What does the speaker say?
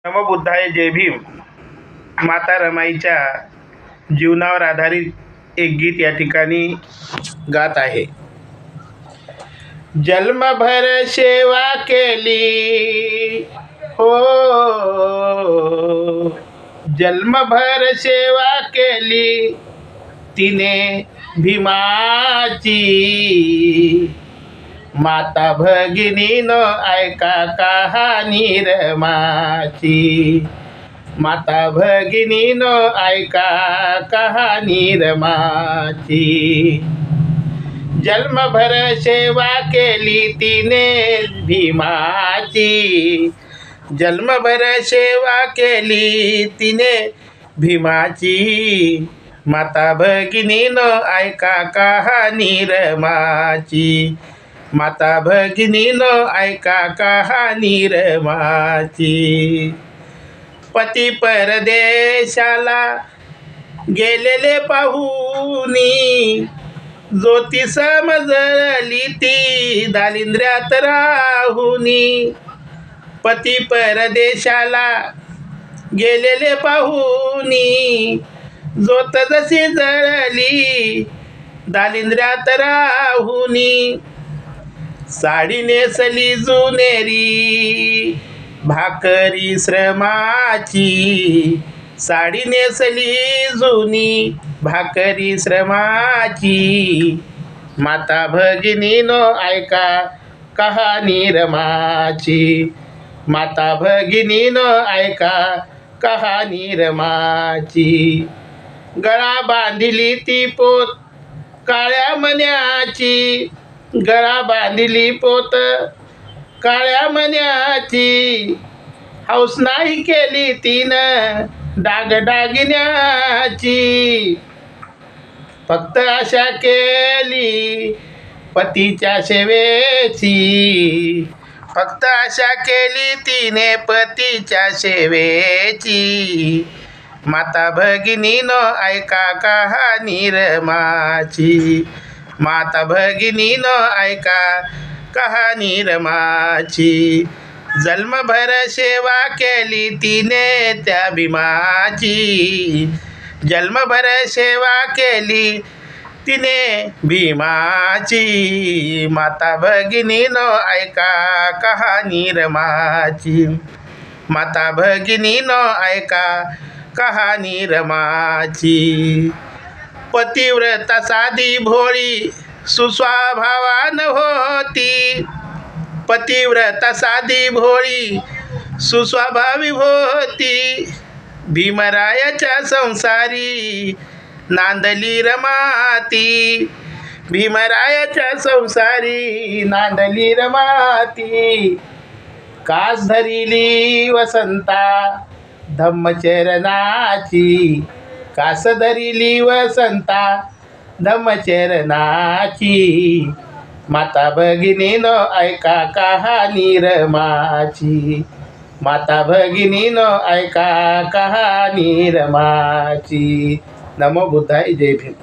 नमो बुद्धाय जय भीम. माता रमाईच्या जीवनावर आधारित एक गीत या ठिकाणी गात आहे. जन्मभर सेवा केली हो, जन्मभर सेवा केली तिने भीमाची. माता भगिनीनो ऐका कहाणी रमाची. माता भगिनीनो ऐका कहाणी रमाची. जन्मभर सेवा केली तिने भीमाची. जन्मभर सेवा केली तिने भीमाची. माता भगिनीनो ऐका कहाणी रमाची. माता भगिनीनो ऐका कहाणी रमाची. पती परदेशाला गेलेले पाहुनी, ज्योती समजली ती दारिद्र्यात राहुनी. पती परदेशाला गेलेले पाहुनी, ज्योत जशी जळली दारिद्र्यात राहुनी. साडी नेसली जुनेरी भाकरी श्रमाची. साडी नेसली जुनी भाकरी श्रमाची. माता भगिनीनो ऐका कहाणी रमाची. माता भगिनीनो ऐका कहाणी रमाची. गळा बांधिली ती पोत काळ्या मण्याची. गळा बांधिली पोत काळ्या मण्याची. हौस नाही केली तिनं दागदागिन्याची. फक्त आशा केली पतीच्या सेवेची. फक्त आशा केली तिने पतीच्या सेवेची. माता भगिनीनो ऐका कहाणी रमाची. माता भगिनीनो ऐका कहाणी रमाची. जन्मभर सेवा केली तिने त्या भीमाची. जन्मभर सेवा केली तिने भीमाची. माता भगिनीनो ऐका कहाणी रमाची. माता भगिनीनो ऐका कहाणी रमाची. पतिव्रता साधी भोळी सुस्वभावान होती. पतिव्रता साधी भोळी सुस्वभावी होती. भीमरायाच्या संसारी नांदली रमाती. भीमरायाच्या संसारी नांदली रमाती. कास धरिली वसंता धम्मचरणाची. कास धरिली वसंता धम्मचरणाची. माता भगिनीनो ऐका कहाणी रमाची. माता भगिनीनो ऐका कहाणी रमाची. नमो बुद्धाय जय भीम.